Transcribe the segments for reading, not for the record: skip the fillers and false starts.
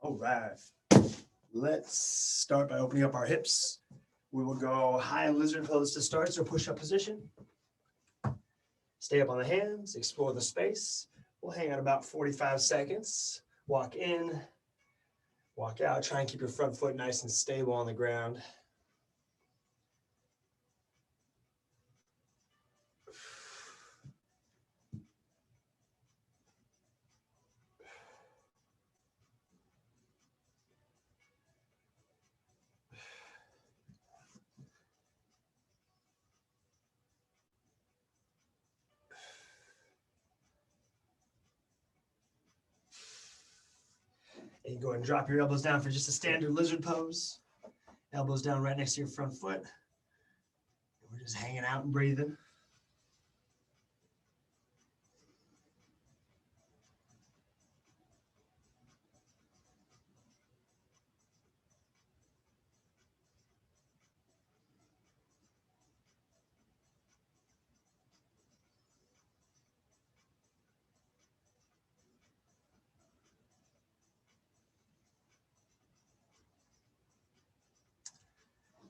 All right. Let's start by opening up our hips. We will go high lizard pose to start, so push-up position. Stay up on the hands, explore the space. We'll hang out about 45 seconds. Walk in, walk out. Try and keep your front foot nice and stable on the ground. And you go ahead and drop your elbows down for just a standard lizard pose. Elbows down right next to your front foot. We're just hanging out and breathing.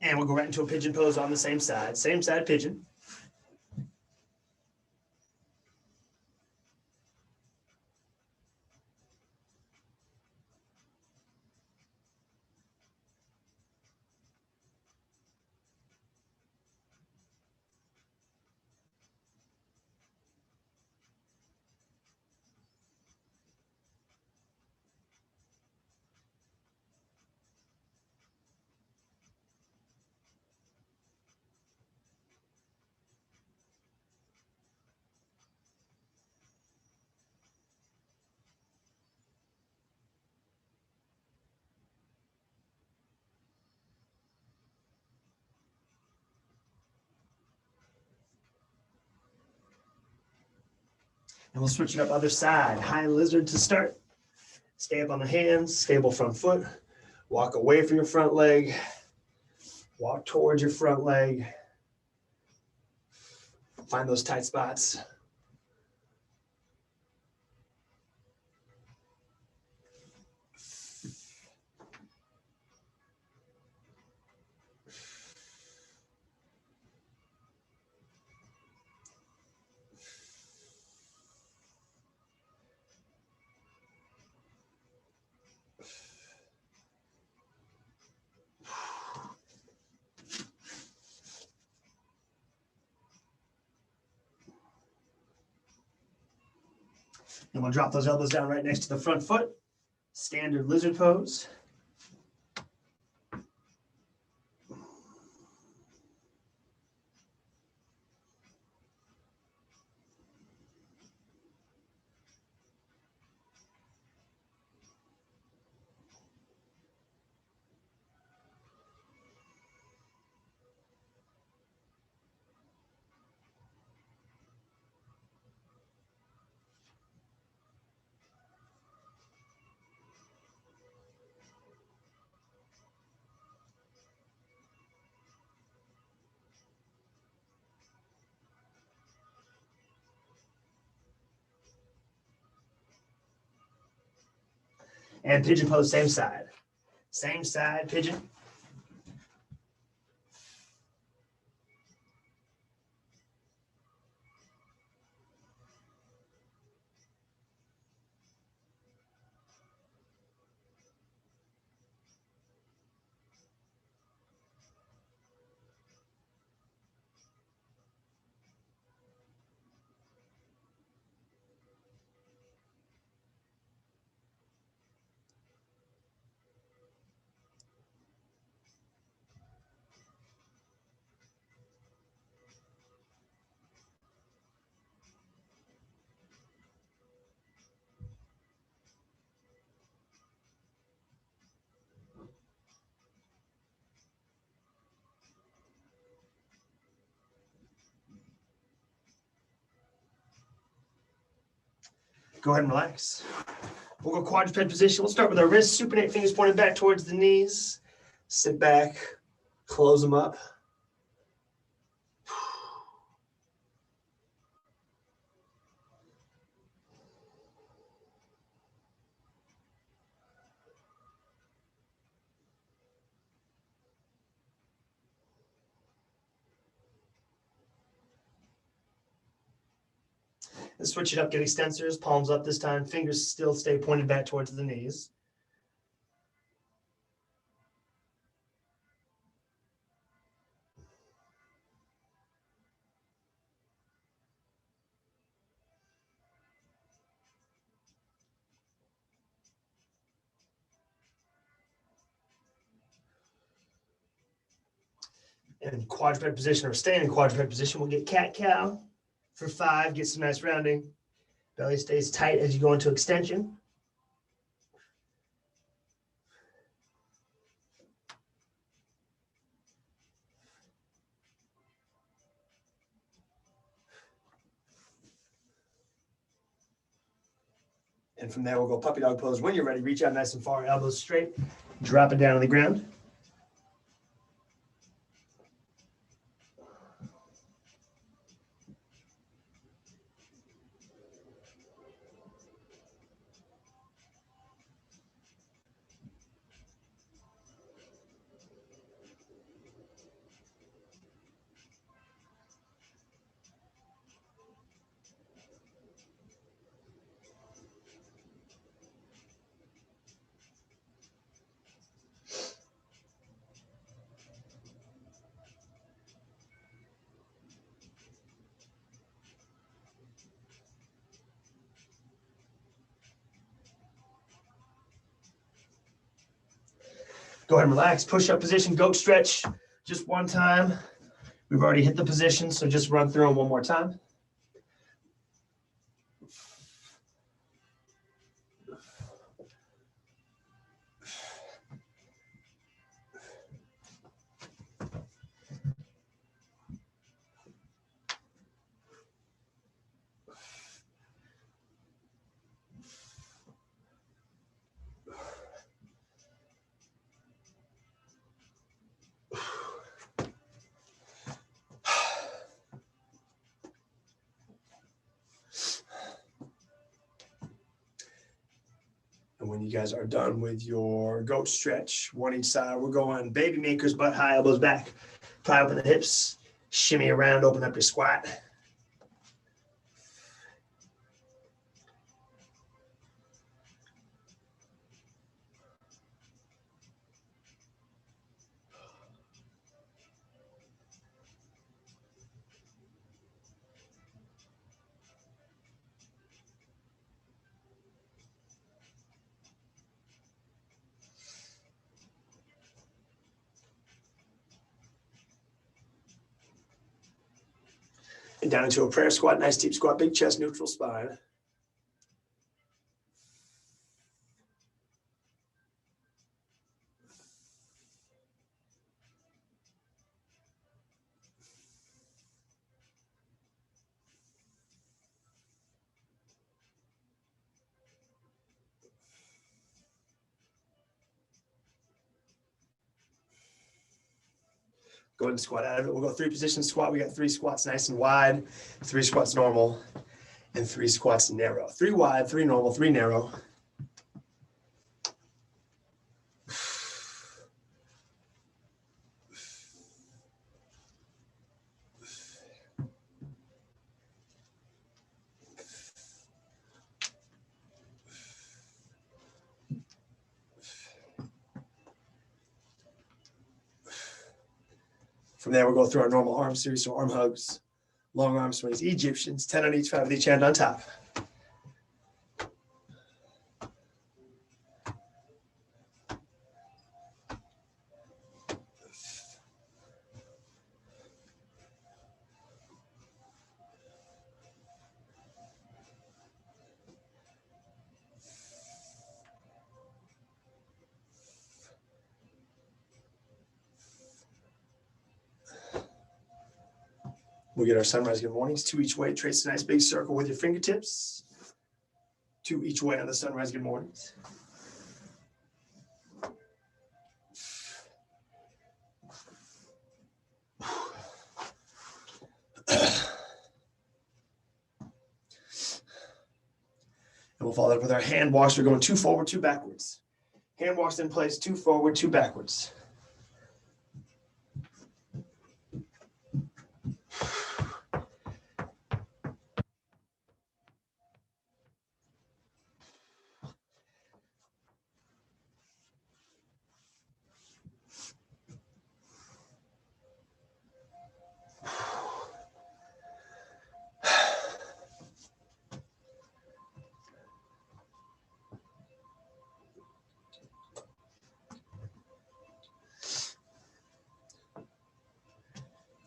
And we'll go right into a pigeon pose on the same side. Same side pigeon. And we'll switch it up other side. High lizard to start. Stay up on the hands, stable front foot. Walk away from your front leg. Walk towards your front leg. Find those tight spots. And we'll drop those elbows down right next to the front foot. Standard lizard pose. And pigeon pose, same side. Same side, pigeon. Go ahead and relax. We'll go quadruped position. We'll start with our wrists, supinate fingers pointed back towards the knees. Sit back, close them up. Let's switch it up, get extensors, palms up this time, fingers still stay pointed back towards the knees. In quadruped position or staying in quadruped position, we'll get cat-cow for 5, get some nice rounding. Belly stays tight as you go into extension. And from there, we'll go puppy dog pose. When you're ready, reach out nice and far, elbows straight, drop it down on the ground. Go ahead and relax, push-up position, goat stretch, just one time. We've already hit the position, so just run through them one more time. And when you guys are done with your goat stretch, one each side, we're going baby makers, butt high, elbows back, pry open the hips, shimmy around, open up your squat. And down into a prayer squat, nice deep squat, big chest, neutral spine. Go ahead and squat out of it. We'll go 3 position squat. We got 3 squats nice and wide, 3 squats normal, and 3 squats narrow. 3 wide, 3 normal, 3 narrow. From there, we'll go through our normal arm series, so arm hugs, long arm swings, Egyptians, 10 on each, 5 with each hand on top. We'll get our sunrise good mornings, 2 each way. Trace a nice big circle with your fingertips. 2 each way on the sunrise good mornings. And we'll follow that up with our hand walks. We're going 2 forward, 2 backwards. Hand walks in place, 2 forward, 2 backwards.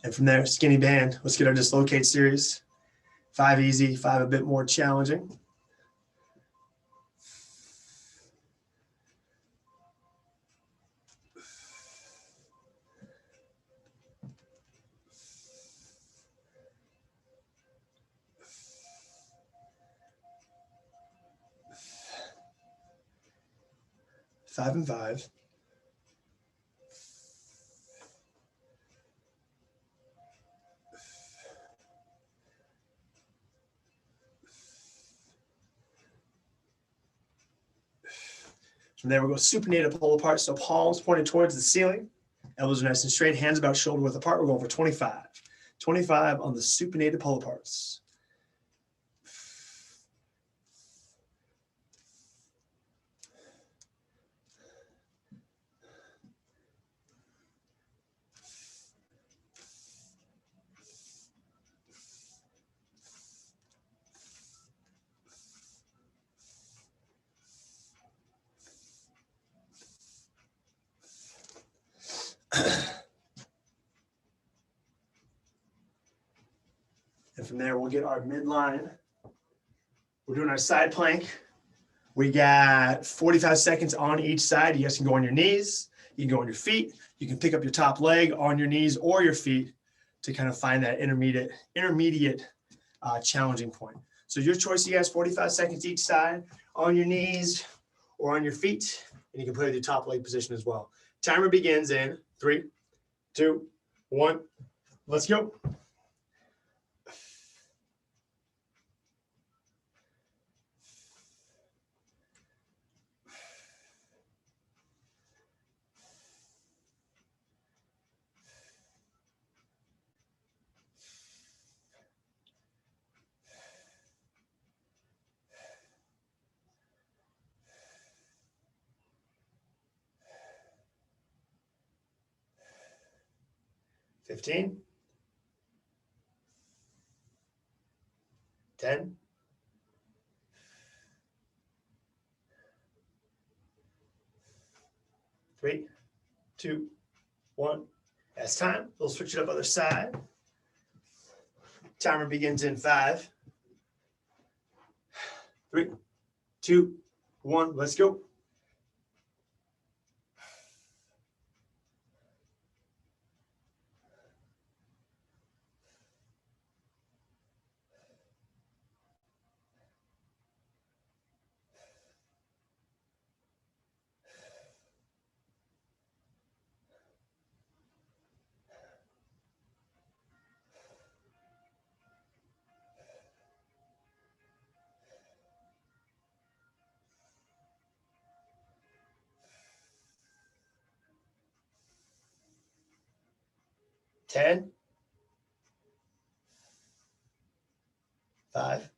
And from there, skinny band. Let's get our dislocate series. 5 easy, 5 a bit more challenging. Five and 5. From there, we'll go supinated pull apart. So palms pointed towards the ceiling. Elbows are nice and straight. Hands about shoulder width apart. We're going for 25. 25 on the supinated pull aparts. And from there, we'll get our midline. We're doing our side plank. We got 45 seconds on each side. You guys can go on your knees. You can go on your feet. You can pick up your top leg on your knees or your feet to kind of find that intermediate challenging point. So your choice, you guys, 45 seconds each side on your knees or on your feet. And you can play with your top leg position as well. Timer begins in 3, 2, 1. Let's go. $15, 10, 3, 2, 1. That's time. We'll switch it up other side. Timer begins in 5, 3, 2, 1. Let's go. Ten, 5,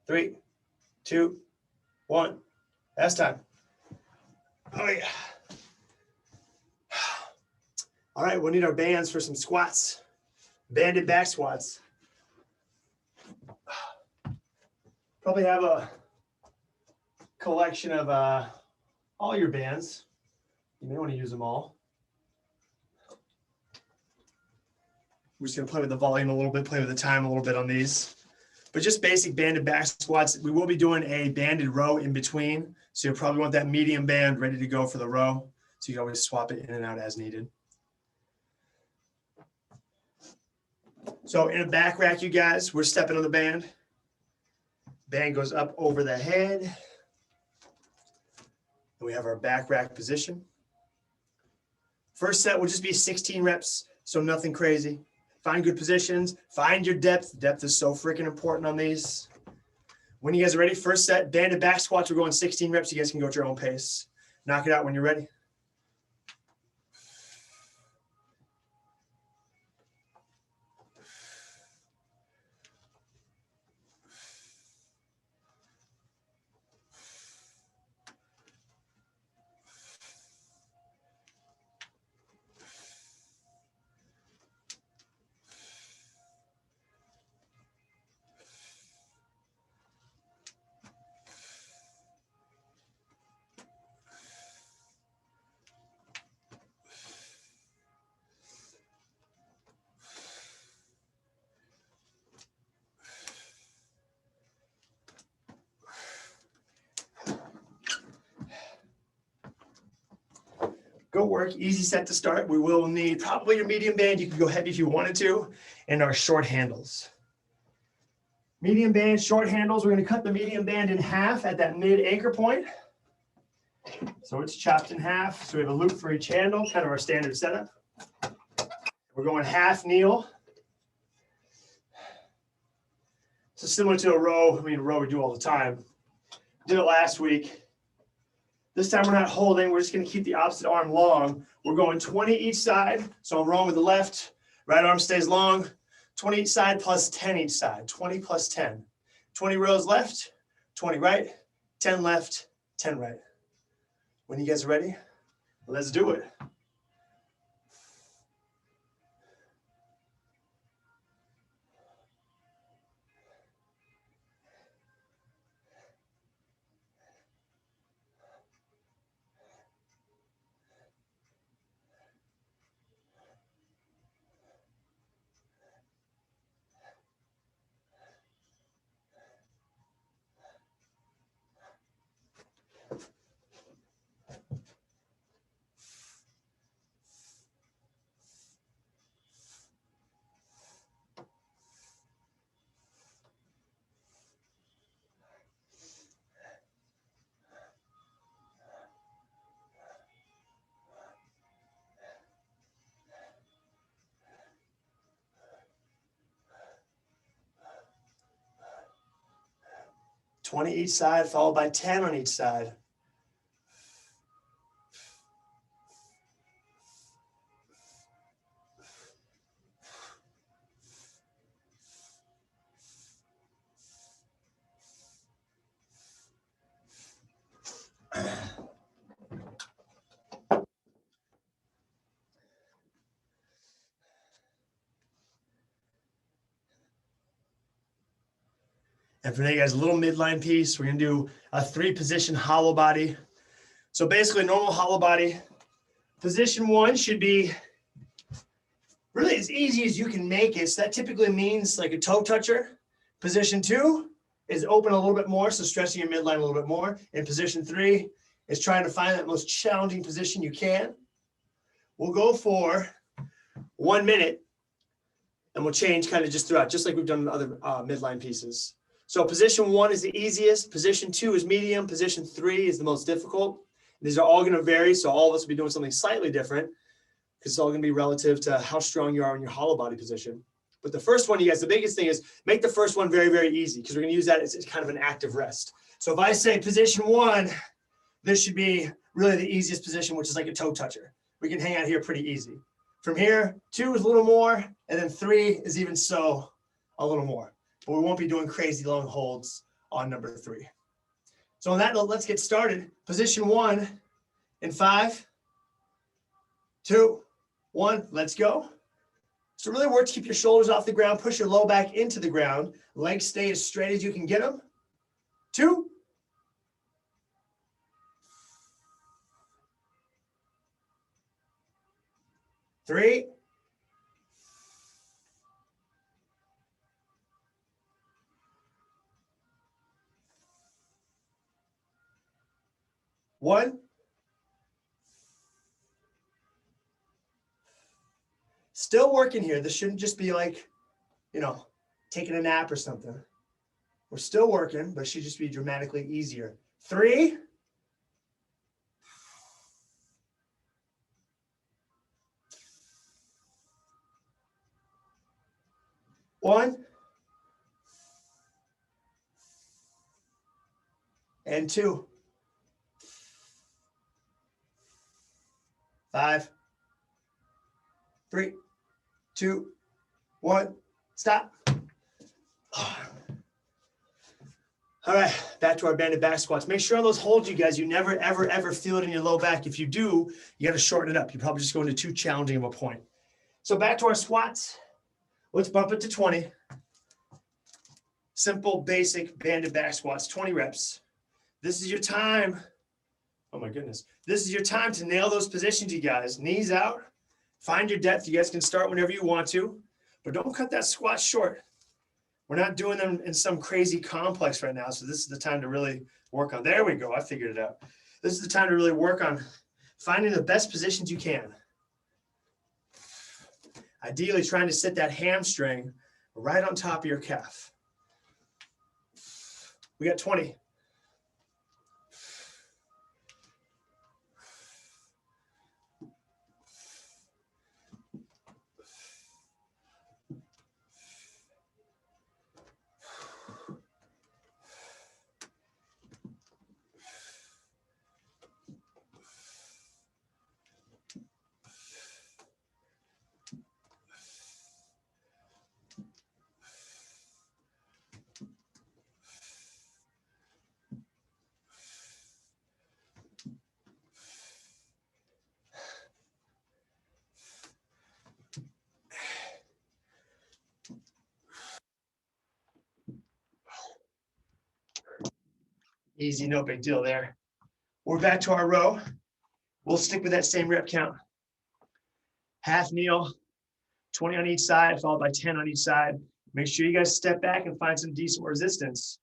3, 2, 1. That's time. Oh, yeah. All right, we'll need our bands for some squats. Banded back squats. Probably have a collection of all your bands. You may want to use them all. We're just going to play with the volume a little bit, play with the time a little bit on these. But just basic banded back squats. We will be doing a banded row in between. So you'll probably want that medium band ready to go for the row. So you can always swap it in and out as needed. So in a back rack, you guys, we're stepping on the band. Band goes up over the head. And we have our back rack position. First set will just be 16 reps, so nothing crazy. Find good positions, find your depth. Depth is so freaking important on these. When you guys are ready, first set, banded back squats, we're going 16 reps. You guys can go at your own pace. Knock it out when you're ready. go work. Easy set to start. We will need probably your medium band. You can go heavy if you wanted to, and our short handles. Medium band, short handles. We're going to cut the medium band in half at that mid anchor point. So it's chopped in half. So we have a loop for each handle, kind of our standard setup. We're going half kneel. So similar to a row. I mean, a row we do all the time. Did it last week. This time we're not holding. We're just going to keep the opposite arm long. We're going 20 each side. So I'm rolling with the left. Right arm stays long. 20 each side plus 10 each side. 20 plus 10. 20 rows left, 20 right, 10 left, 10 right. When you guys are ready, let's do it. $20 each side, followed by 10 on each side. And for you guys, a little midline piece. We're going to do a 3-position hollow body. So basically, normal hollow body. Position 1 should be really as easy as you can make it. So that typically means like a toe toucher. Position 2 is open a little bit more, so stretching your midline a little bit more. And position 3 is trying to find that most challenging position you can. We'll go for 1 minute, and we'll change kind of just throughout, just like we've done in other midline pieces. So position 1 is the easiest. Position 2 is medium. Position 3 is the most difficult. These are all going to vary, so all of us will be doing something slightly different because it's all going to be relative to how strong you are in your hollow body position. But the first one, you guys, the biggest thing is make the first one very, very easy because we're going to use that as kind of an active rest. So if I say position 1, this should be really the easiest position, which is like a toe toucher. We can hang out here pretty easy. From here, 2 is a little more, and then 3 is even so a little more. But we won't be doing crazy long holds on number 3. So on that note, let's get started. Position 1 in 5, 2, 1, let's go. So really work to keep your shoulders off the ground, push your low back into the ground, legs stay as straight as you can get them. 2, 3, 1. Still working here. This shouldn't just be like, taking a nap or something. We're still working, but it should just be dramatically easier. 3, 1, and 2, 5, 3, 2, 1, stop. All right, back to our banded back squats. Make sure on those holds, you guys, you never, ever, ever feel it in your low back. If you do, you got to shorten it up. You're probably just going to too challenging of a point. So back to our squats. Let's bump it to 20. Simple, basic banded back squats, 20 reps. This is your time. Oh my goodness. This is your time to nail those positions, you guys. Knees out. Find your depth. You guys can start whenever you want to, but don't cut that squat short. We're not doing them in some crazy complex right now. So this is the time to really work on. There we go. I figured it out. This is the time to really work on finding the best positions you can. Ideally trying to sit that hamstring right on top of your calf. We got 20. Easy, no big deal there. We're back to our row. We'll stick with that same rep count. Half kneel, 20 on each side, followed by 10 on each side. Make sure you guys step back and find some decent resistance.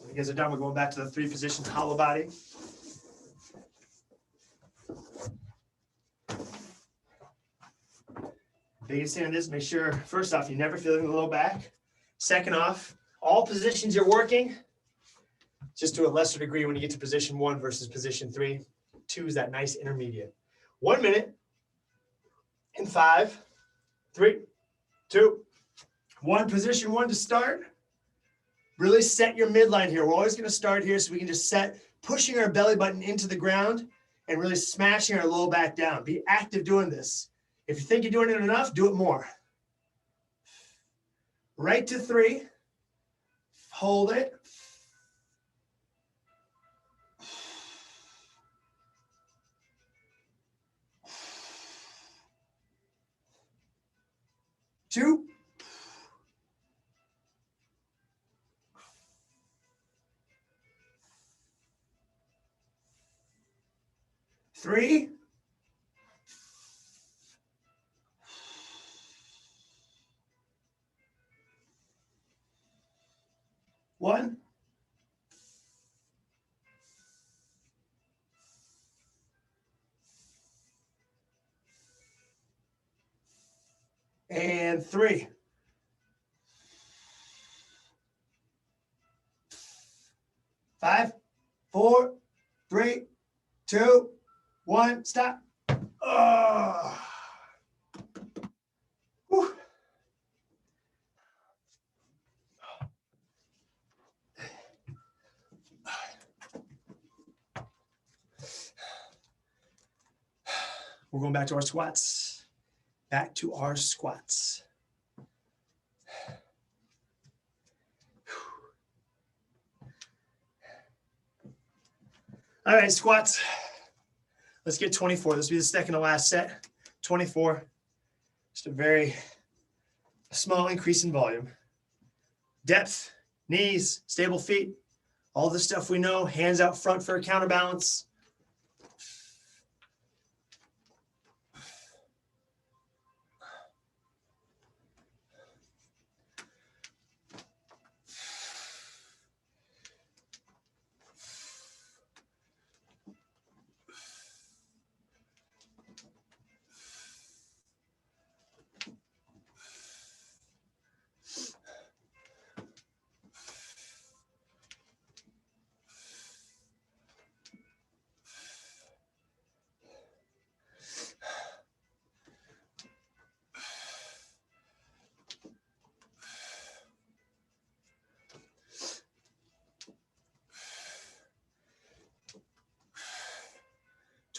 When you guys are done, we're going back to the 3 positions, hollow body. Biggest thing on this, make sure, first off, you're never feeling the low back. Second off, all positions you're working, just to a lesser degree when you get to position 1 versus position 3. 2 is that nice intermediate. 1 minute in 5, 3, 2, 1. Position 1 to start. Really set your midline here. We're always going to start here so we can just set, pushing our belly button into the ground and really smashing our low back down. Be active doing this. If you think you're doing it enough, do it more. Right to 3. Hold it. 2. 3. 1. And 3. 5, 4, 3, 2, 1. Stop. Oh. Whew. We're going back to our squats. Back to our squats. All right, squats. Let's get 24. This will be the second to last set. 24. Just a very small increase in volume. Depth, knees, stable feet, all the stuff we know. Hands out front for a counterbalance.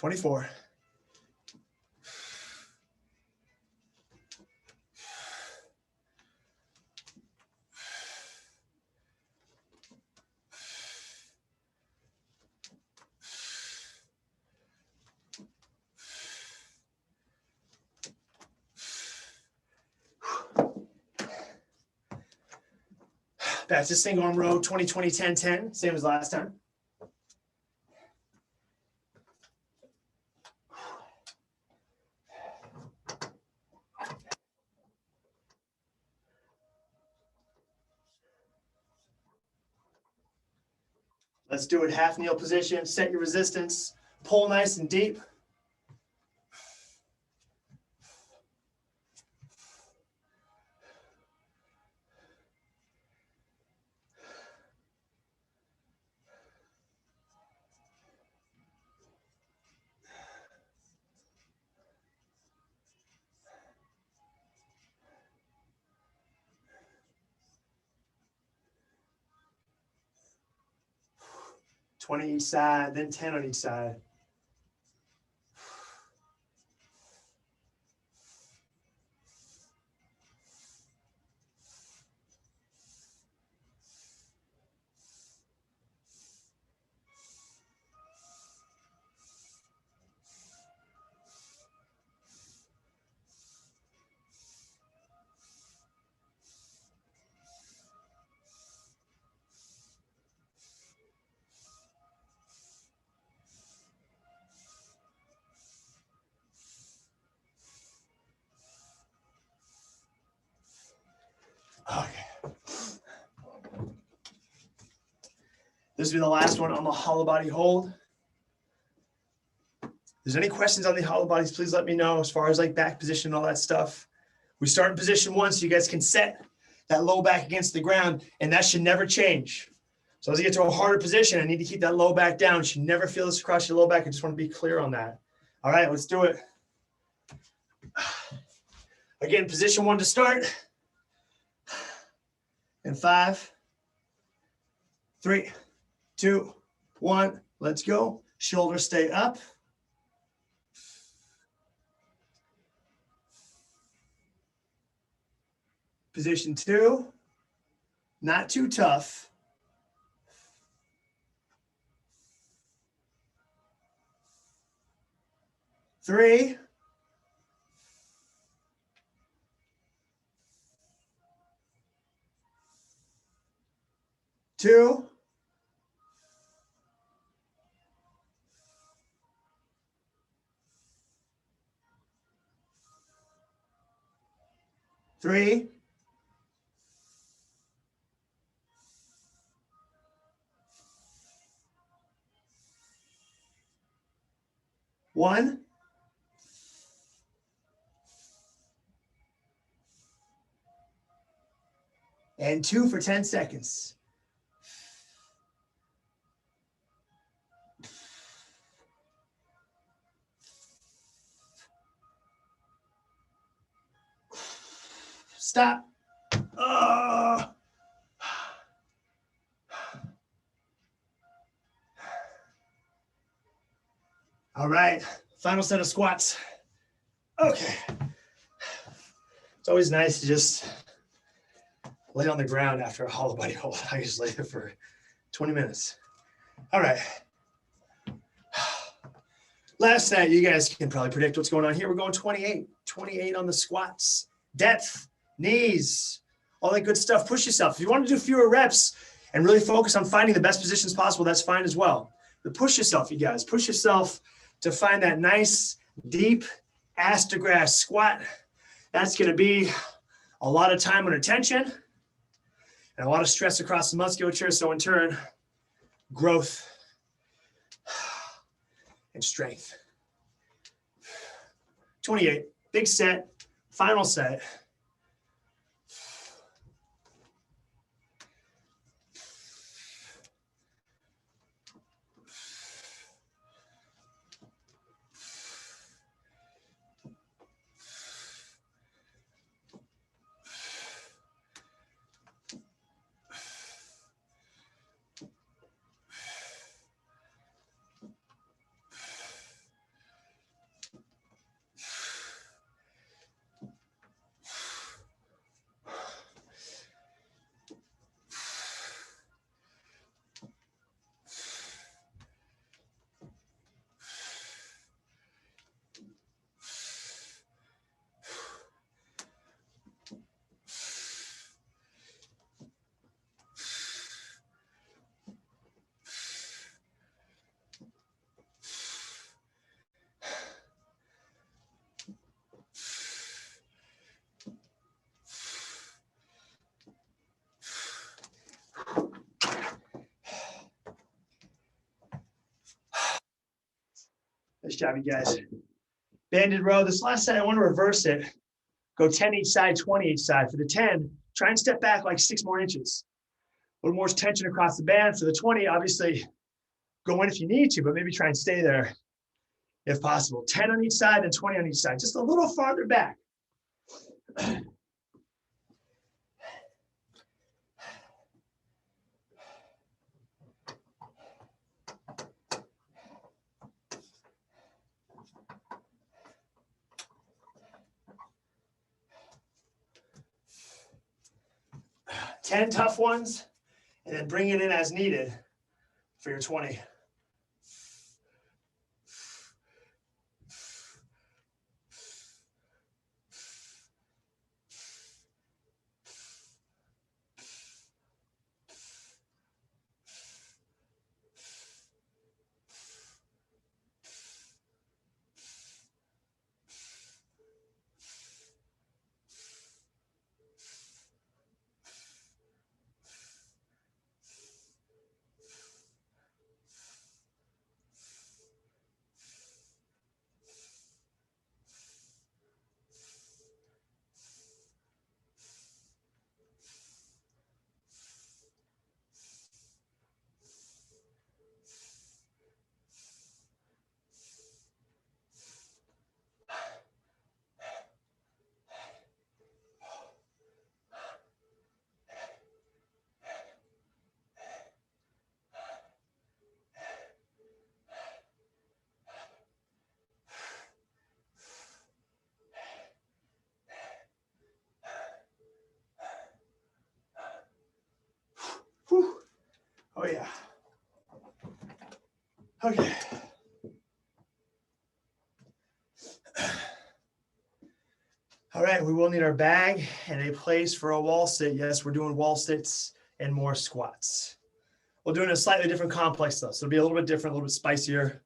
24. Back to single arm row, 20, 20, 10, 10, same as last time. Let's do it half kneel position, set your resistance, pull nice and deep. Twenty each side, then 10 on each side. Okay. This will be the last one on the hollow body hold. If there's any questions on the hollow bodies, please let me know as far as like back position and all that stuff. We start in position 1 so you guys can set that low back against the ground, and that should never change. So as you get to a harder position, I need to keep that low back down. You should never feel this across your low back. I just want to be clear on that. All right, let's do it. Again, position 1 to start. And 5, 3, 2, 1, let's go. Shoulders stay up. Position 2, not too tough. 3, 2, 3, 1. And 2 for 10 seconds. Stop. All right, final set of squats. Okay. It's always nice to just lay on the ground after a hollow body hold. I just lay there for 20 minutes. All right. Last set, you guys can probably predict what's going on here. We're going 28. 28 on the squats. Depth, knees, all that good stuff. Push yourself. If you want to do fewer reps and really focus on finding the best positions possible, that's fine as well. But push yourself, you guys. Push yourself to find that nice, deep ass to grass squat. That's going to be a lot of time under tension and a lot of stress across the musculature. So in turn, growth and strength. 28, big set, final set. Nice job, you guys. Banded row. This last set, I want to reverse it. Go 10 each side, 20 each side. For the 10, try and step back like 6 more inches. A little more tension across the band. For the 20, obviously, go in if you need to, but maybe try and stay there if possible. 10 on each side and 20 on each side. Just a little farther back. 10 tough ones, and then bring it in as needed for your 20. Whew. Oh yeah. Okay. All right, we will need our bag and a place for a wall sit. Yes, we're doing wall sits and more squats. We're doing a slightly different complex though, so it'll be a little bit different, a little bit spicier,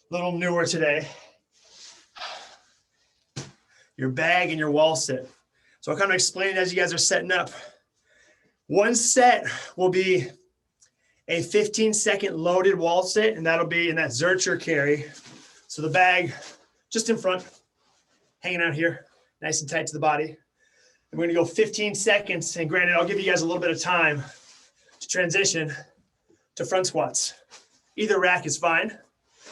a little newer today. Your bag and your wall sit. So I'll kind of explain it as you guys are setting up. One set will be a 15-second loaded wall sit, and that'll be in that Zercher carry. So the bag just in front, hanging out here, nice and tight to the body. And we're gonna go 15 seconds, and granted, I'll give you guys a little bit of time to transition to front squats. Either rack is fine.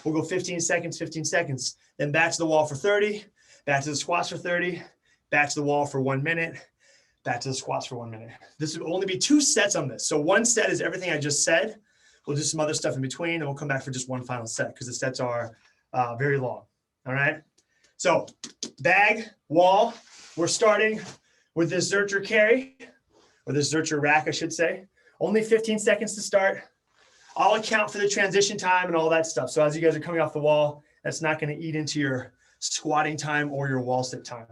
We'll go 15 seconds, then back to the wall for 30, back to the squats for 30, back to the wall for 1 minute, back to the squats for 1 minute. This will only be 2 sets on this. So one set is everything I just said. We'll do some other stuff in between, and we'll come back for just one final set because the sets are very long. All right. So bag, wall, we're starting with this Zercher carry, or this Zercher rack, I should say. Only 15 seconds to start. I'll account for the transition time and all that stuff. So as you guys are coming off the wall, that's not going to eat into your squatting time or your wall sit time.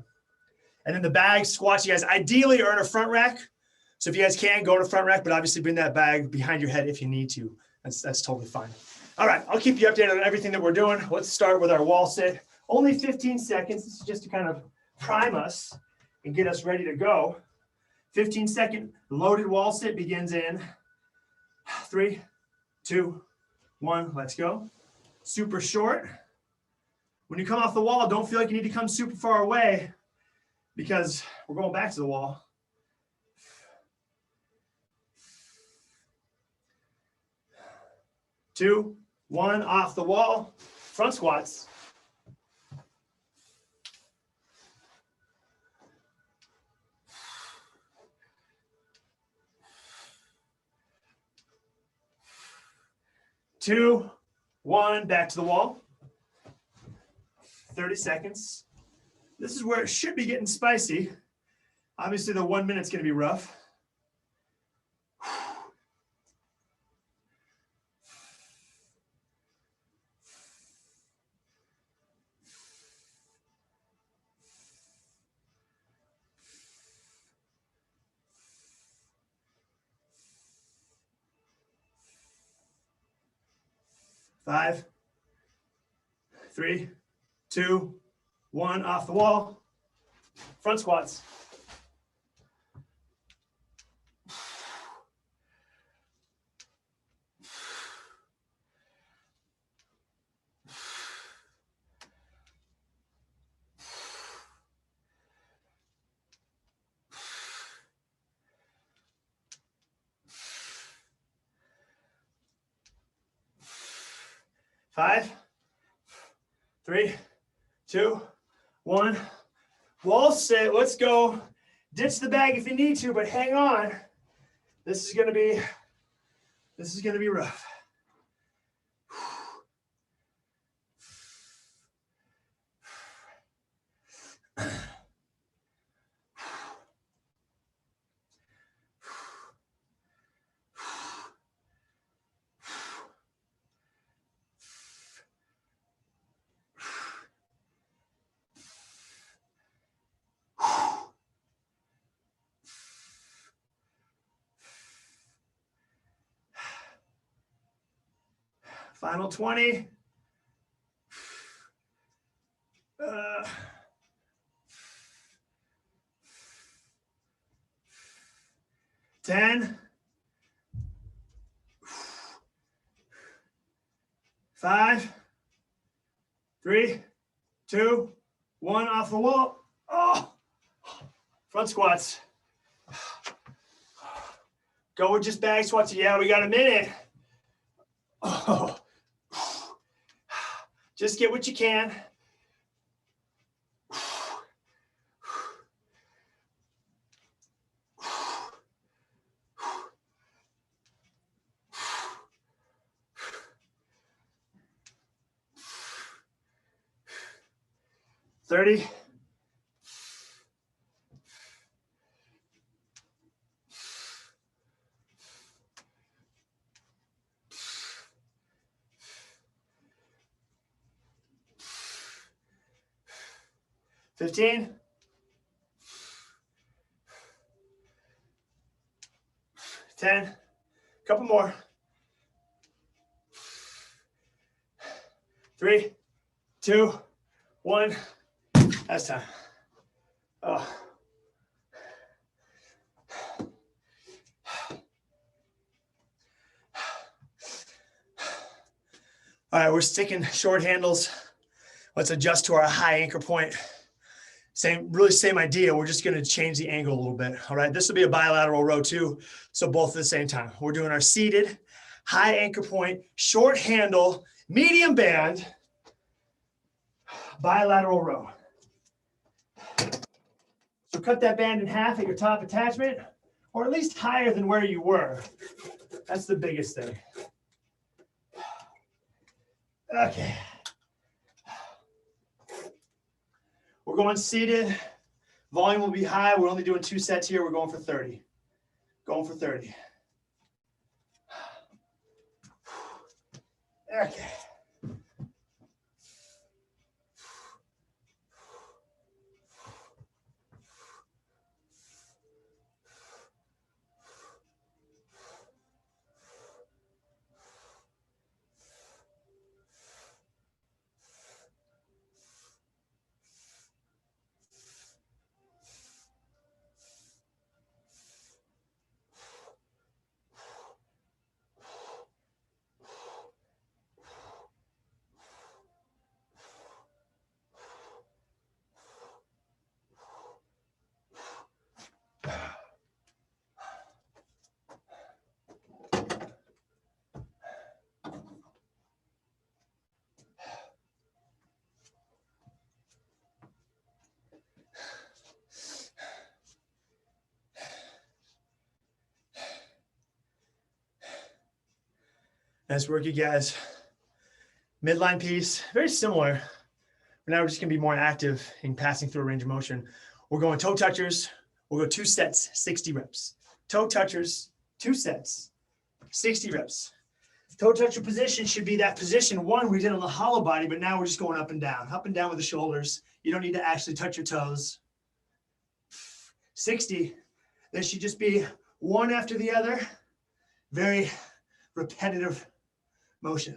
And then the bag squats, you guys ideally are in a front rack. So if you guys can, go to front rack, but obviously bring that bag behind your head if you need to. That's totally fine. All right, I'll keep you updated on everything that we're doing. Let's start with our wall sit. Only 15 seconds. This is just to kind of prime us and get us ready to go. 15-second loaded wall sit begins in 3, 2, 1. Let's go. Super short. When you come off the wall, don't feel like you need to come super far away because we're going back to the wall. 2, 1, off the wall, front squats. Two, 1, back to the wall. 30 seconds. This is where it should be getting spicy. Obviously, the 1 minute's going to be rough. 5, 3, 2, 1, off the wall. Front squats. 5, 3, 2, 1. Wall sit. Let's go. Ditch the bag if you need to, but hang on. This is gonna be rough. Final 20. 10. 5, 3, 2, 1. Off the wall. Oh, front squats. Go with just bag squats. Yeah, we got a minute. Oh. Just get what you can. $30. 15. 10. Couple more. 3, 2, 1. That's time. Oh. All right, we're sticking short handles. Let's adjust to our high anchor point. Really same idea. We're just going to change the angle a little bit. All right, this will be a bilateral row too. So both at the same time. We're doing our seated, high anchor point, short handle, medium band, bilateral row. So cut that band in half at your top attachment, or at least higher than where you were. That's the biggest thing. Okay. We're going seated. Volume will be high. We're only doing 2 sets here. We're going for 30. Going for 30. Okay. Nice work, you guys. Midline piece, very similar. But now we're just gonna be more active in passing through a range of motion. We're going toe touchers. We'll go 2 sets, 60 reps. Toe touchers, 2 sets, 60 reps. Toe toucher position should be that position one we did on the hollow body, but now we're just going up and down with the shoulders. You don't need to actually touch your toes. 60, this should just be one after the other. Very repetitive motion.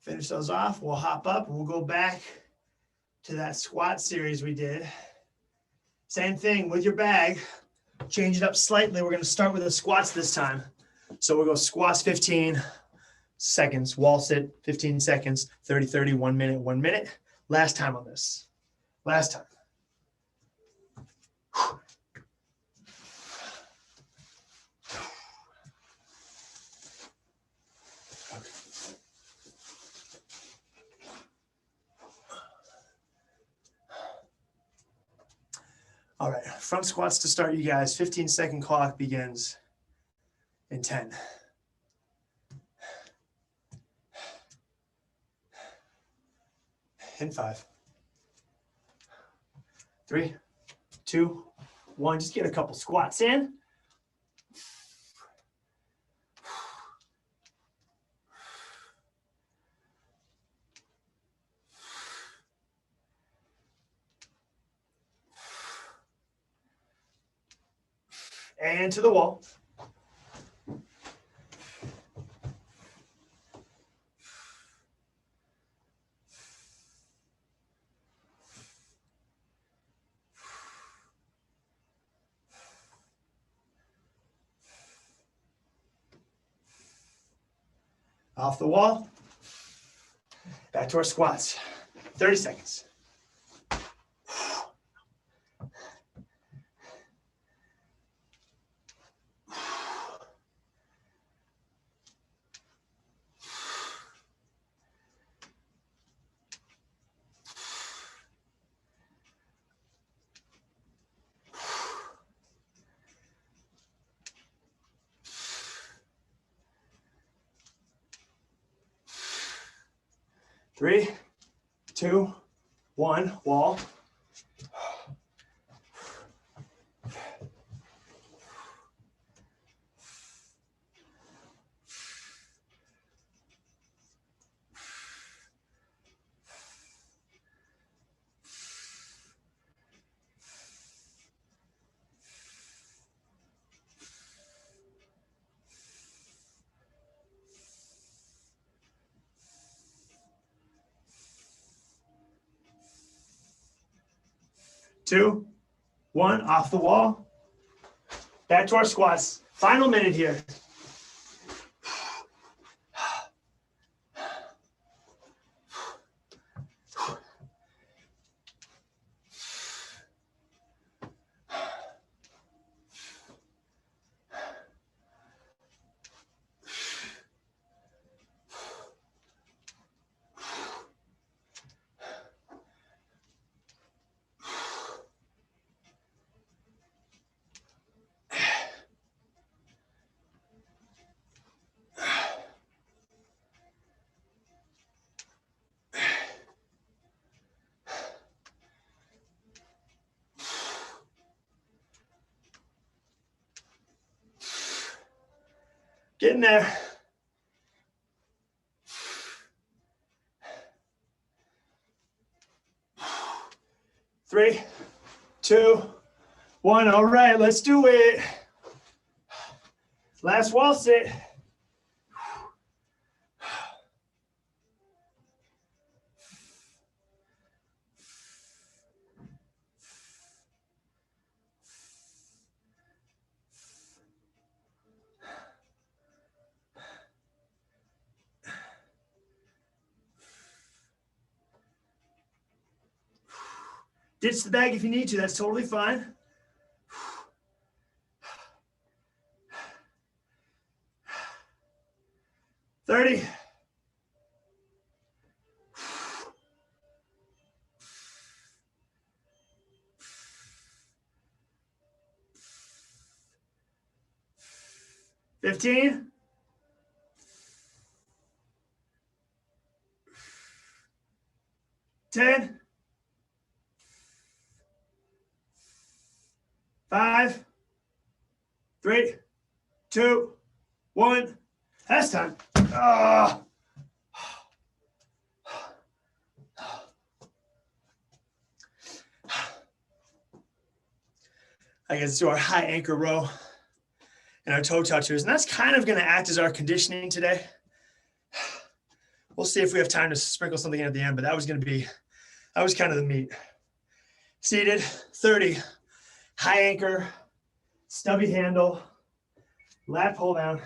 Finish those off. We'll hop up and we'll go back to that squat series we did. Same thing with your bag. Change it up slightly. We're going to start with the squats this time. So we'll go squats 15 seconds, wall sit 15 seconds, 30, 30, 1 minute, 1 minute. Last time on this. Last time. All right, front squats to start, you guys. 15-second clock begins in 10. In 5. 3, 2, 1. Just get a couple squats in. And to the wall. Off the wall. Back to our squats. 30 seconds. Three, 2, 1, wall. Two, 1, off the wall. Back to our squats. Final minute here. Getting there. Three, 2, 1. All right, let's do it. Last wall sit. Ditch the bag if you need to. That's totally fine. 30. 15. 10. 5, 3, 2, 1. That's time. I guess do our high anchor row and our toe touchers. And that's kind of going to act as our conditioning today. We'll see if we have time to sprinkle something in at the end, but that was kind of the meat. Seated, 30, high anchor, stubby handle, lat pull down.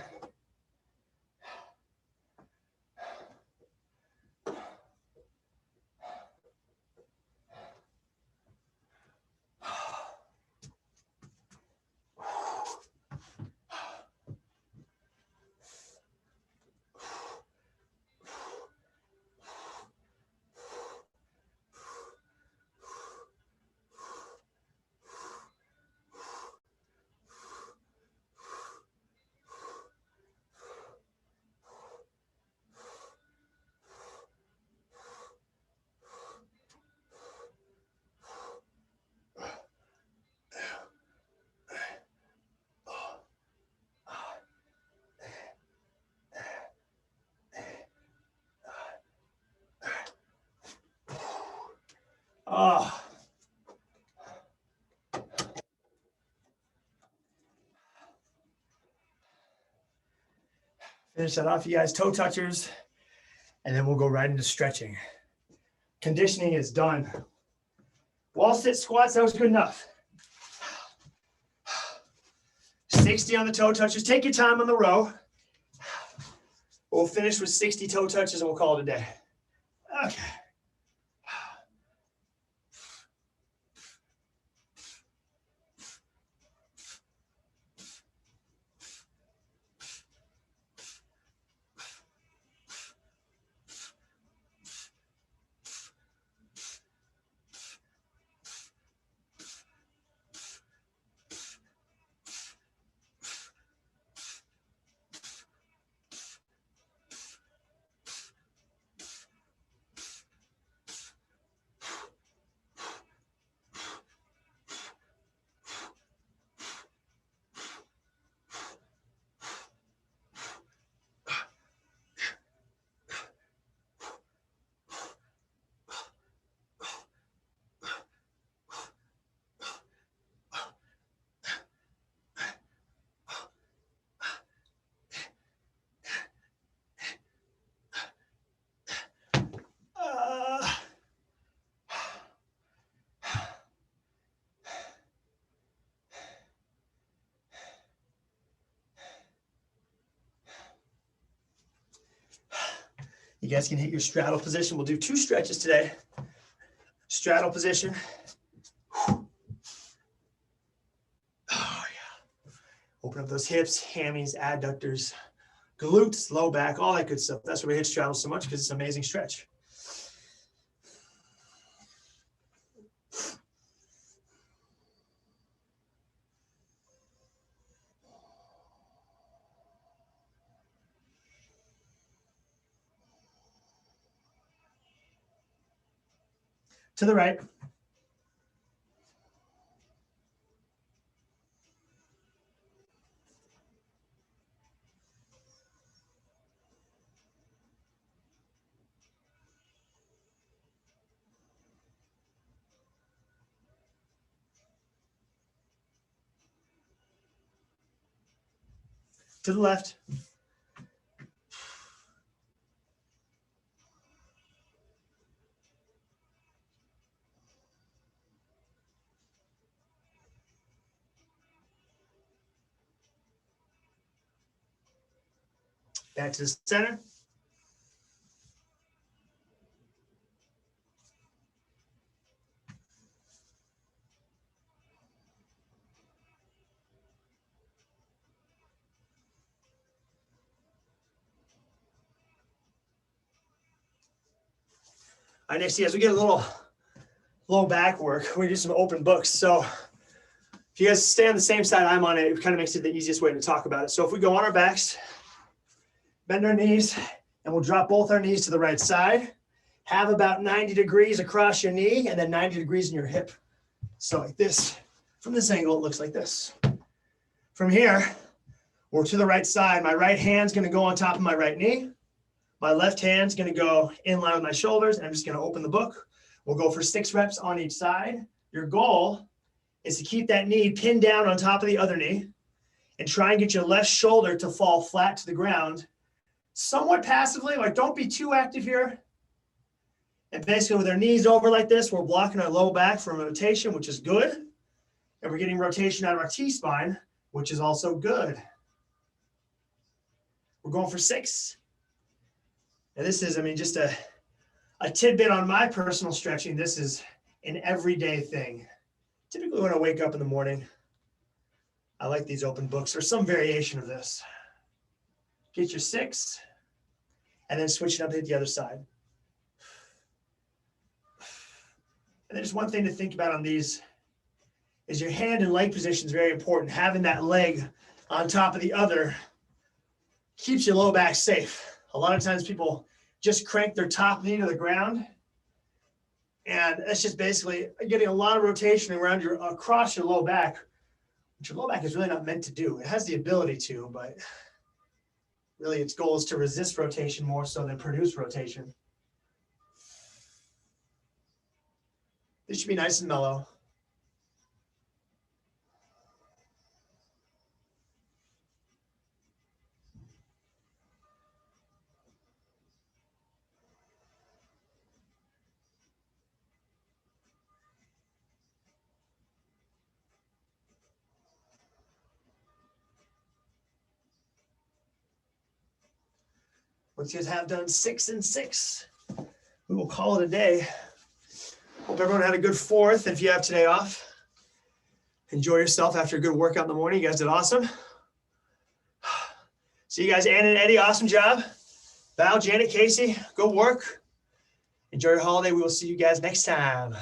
Oh. Finish that off, you guys. Toe touchers, and then we'll go right into stretching. Conditioning is done. Wall sit squats, that was good enough. 60 on the toe touchers. Take your time on the row. We'll finish with 60 toe touches and we'll call it a day. Okay. You guys can hit your straddle position. We'll do 2 stretches today. Straddle position. Oh, yeah. Open up those hips, hammies, adductors, glutes, low back, all that good stuff. That's why we hit straddle so much, because it's an amazing stretch. To the right. To the left. Back to the center. All right, next, as we get a little low back work, we do some open books. So if you guys stay on the same side I'm on, it kind of makes it the easiest way to talk about it. So if we go on our backs, bend our knees, and we'll drop both our knees to the right side. Have about 90 degrees across your knee and then 90 degrees in your hip. So like this. From this angle, it looks like this. From here, we're to the right side. My right hand's going to go on top of my right knee. My left hand's going to go in line with my shoulders, and I'm just going to open the book. We'll go for 6 reps on each side. Your goal is to keep that knee pinned down on top of the other knee and try and get your left shoulder to fall flat to the ground somewhat passively, like don't be too active here. And basically with our knees over like this, we're blocking our low back from rotation, which is good. And we're getting rotation out of our T-spine, which is also good. We're going for 6. And this is, I mean, just a tidbit on my personal stretching. This is an everyday thing. Typically when I wake up in the morning, I like these open books or some variation of this. Get your 6 and then switch it up to hit the other side. And there's one thing to think about on these is your hand and leg position is very important. Having that leg on top of the other keeps your low back safe. A lot of times people just crank their top knee to the ground. And that's just basically getting a lot of rotation around across your low back, which your low back is really not meant to do. It has the ability to, but really its goal is to resist rotation more so than produce rotation. This should be nice and mellow. Once you guys have done 6 and 6, we will call it a day. Hope everyone had a good 4th. If you have today off, enjoy yourself after a good workout in the morning. You guys did awesome. See you guys, Ann and Eddie. Awesome job. Val, Janet, Casey, go work. Enjoy your holiday. We will see you guys next time.